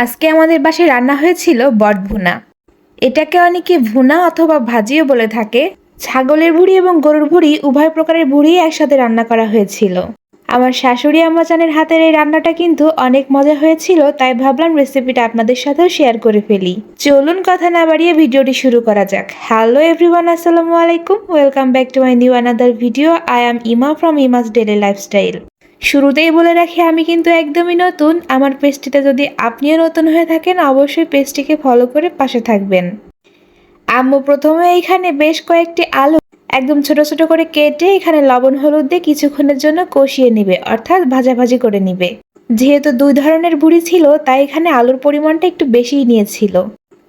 আজকে আমাদের বাসায় রান্না হয়েছিল বটভুনা। এটাকে অনেকে ভুনা অথবা ভাজিও বলে থাকে। ছাগলের ভুঁড়ি এবং গরুর ভুঁড়ি উভয় প্রকারের ভুঁড়ি একসাথে রান্না করা হয়েছিল। আমার শাশুড়ি আম্মাজানের হাতের এই রান্নাটা কিন্তু অনেক মজা হয়েছিল, তাই ভাবলাম রেসিপিটা আপনাদের সাথেও শেয়ার করে ফেলি। চলুন কথা না বাড়িয়ে ভিডিওটি শুরু করা যাক। হ্যালো এভরিওয়ান, আসসালামু আলাইকুম, welcome back to my new another video. I am ইমা ফ্রম ইমাস ডেইলি লাইফস্টাইল। শুরুতেই বলে রাখি, আমি কিন্তু একদমই নতুন। আমার পেজটিতে যদি আপনিও নতুন হয়ে থাকেন, অবশ্যই পেজটিকে ফলো করে পাশে থাকবেন। আম্মু প্রথমে এখানে বেশ কয়েকটি আলু একদম ছোট ছোট করে কেটে এখানে লবণ হলুদ দিয়ে কিছুক্ষণের জন্য কষিয়ে নিবে, অর্থাৎ ভাজাভাজি করে নিবে। যেহেতু দুই ধরনের ভুঁড়ি ছিল, তাই এখানে আলুর পরিমাণটা একটু বেশিই নিয়েছিল।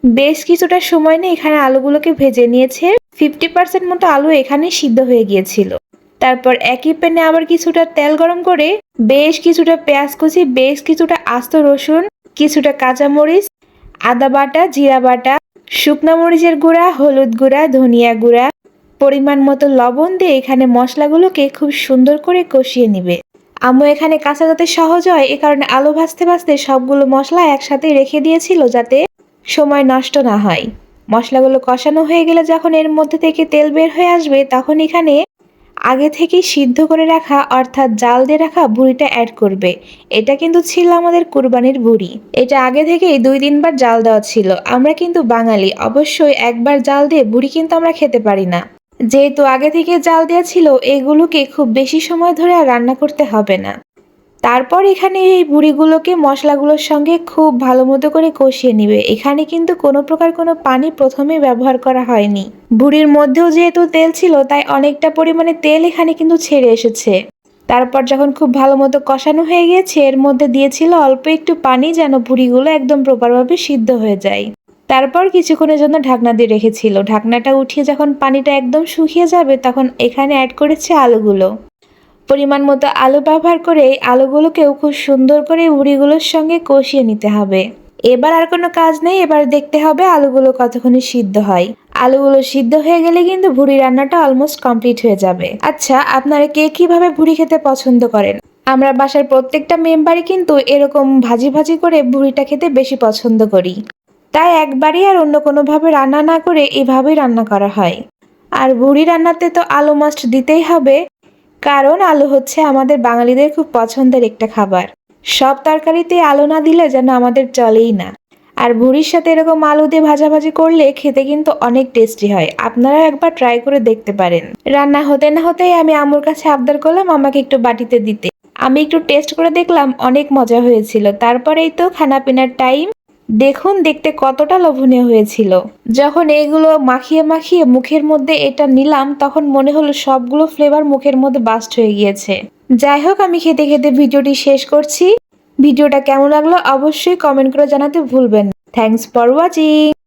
বেশ কিছুটা সময় নিয়ে এখানে আলুগুলোকে ভেজে নিয়েছে। 50% মতো আলু এখানে সিদ্ধ হয়ে গিয়েছিল। তারপর একই প্যানে আবার কিছুটা তেল গরম করে বেশ কিছুটা পেঁয়াজ কুচি, বেশ কিছুটা আস্ত রসুন, কিছুটা কাঁচামরিচ, আদা বাটা, জিরা বাটা, শুকনো মরিচের গুঁড়া, হলুদ গুঁড়া, ধনিয়া গুঁড়া, পরিমাণ মতো লবণ দিয়ে এখানে মশলাগুলোকে খুব সুন্দর করে কষিয়ে নিবে। আম্মু এখানে কাঁচা যাতে সহজ হয় এ কারণে আলু ভাজতে ভাজতে সবগুলো মশলা একসাথে রেখে দিয়েছিল, যাতে সময় নষ্ট না হয়। মশলাগুলো কষানো হয়ে গেলে যখন এর মধ্যে থেকে তেল বের হয়ে আসবে, তখন এখানে আগে থেকেই সিদ্ধ করে রাখা অর্থাৎ জাল দিয়ে রাখা ভুঁড়িটা অ্যাড করবে। এটা কিন্তু ছিল আমাদের কুরবানির ভুঁড়ি। এটা আগে থেকেই 2-3 বার জাল দেওয়া ছিল। আমরা কিন্তু বাঙালি, অবশ্যই একবার জাল দিয়ে ভুঁড়ি কিন্তু আমরা খেতে পারি না। যেহেতু আগে থেকে জাল দেওয়া ছিল, এগুলোকে খুব বেশি সময় ধরে আর রান্না করতে হবে না। তারপর এখানে এই ভুঁড়িগুলোকে মশলাগুলোর সঙ্গে খুব ভালো মতো করে কষিয়ে নিবে। এখানে কিন্তু কোনো প্রকার কোনো পানি প্রথমে ব্যবহার করা হয়নি। ভুঁড়ির মধ্যেও যেহেতু তেল ছিল, তাই অনেকটা পরিমাণে তেল এখানে কিন্তু ছেড়ে এসেছে। তারপর যখন খুব ভালো মতো কষানো হয়ে গিয়েছে, এর মধ্যে দিয়েছিল অল্প একটু পানি, যেন ভুঁড়িগুলো একদম প্রপারভাবে সিদ্ধ হয়ে যায়। তারপর কিছুক্ষণের জন্য ঢাকনা দিয়ে রেখেছিল। ঢাকনাটা উঠিয়ে যখন পানিটা একদম শুকিয়ে যাবে, তখন এখানে অ্যাড করেছে আলুগুলো। পরিমাণ মতো আলু ব্যবহার করে এই আলুগুলোকেও খুব সুন্দর করে ভুঁড়িগুলোর সঙ্গে কষিয়ে নিতে হবে। এবার আর কোনো কাজ নেই, এবার দেখতে হবে আলুগুলো কতক্ষণে সিদ্ধ হয়। আলুগুলো সিদ্ধ হয়ে গেলে কিন্তু ভুঁড়ি রান্নাটা অলমোস্ট কমপ্লিট হয়ে যাবে। আচ্ছা, আপনারা কে কিভাবে ভুঁড়ি খেতে পছন্দ করেন? আমরা বাসার প্রত্যেকটা মেম্বারই কিন্তু এরকম ভাজি ভাজি করে ভুঁড়িটা খেতে বেশি পছন্দ করি। তাই একবারই আর অন্য কোনোভাবে রান্না না করে এভাবেই রান্না করা হয়। আর ভুঁড়ি রান্নাতে তো আলু মাস্ট দিতেই হবে, কারণ আলু হচ্ছে আমাদের বাঙালিদের খুব পছন্দের একটা খাবার। সব তরকারিতে আলু না দিলে যেন আমাদের চলেই না। আর ভুঁড়ির সাথে এরকম আলু দিয়ে ভাজাভাজি করলে খেতে কিন্তু অনেক টেস্টি হয়। আপনারাও একবার ট্রাই করে দেখতে পারেন। রান্না হতে না হতেই আমি আম্মুর কাছে আবদার করলাম আমাকে একটু বাটিতে দিতে। আমি একটু টেস্ট করে দেখলাম, অনেক মজা হয়েছিল। তারপরেই তো খানা পিনার টাইম। দেখুন দেখতে কতটা লোভনীয় হয়েছিল। যখন এগুলো মাখিয়ে মাখিয়ে মুখের মধ্যে এটা নিলাম, তখন মনে হলো সবগুলো ফ্লেভার মুখের মধ্যে বাস্ট হয়ে গিয়েছে। যাই হোক, আমি খেতে খেতে ভিডিওটি শেষ করছি। ভিডিওটা কেমন লাগলো অবশ্যই কমেন্ট করে জানাতে ভুলবেন না। Thanks for watching.